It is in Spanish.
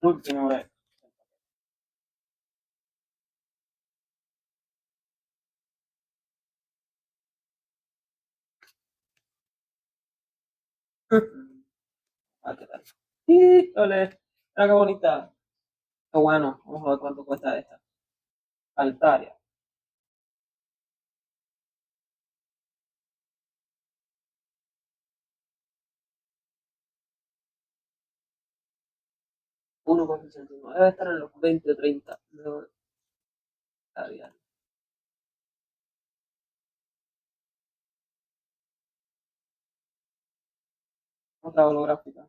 L'ultimo è ah, ¿qué tal? Sí, ole, una qué bonita. Qué bueno, vamos a ver cuánto cuesta esta. Altaria. Uno con 69. Debe estar en los 20 o 30. No, está bien. Otra holográfica.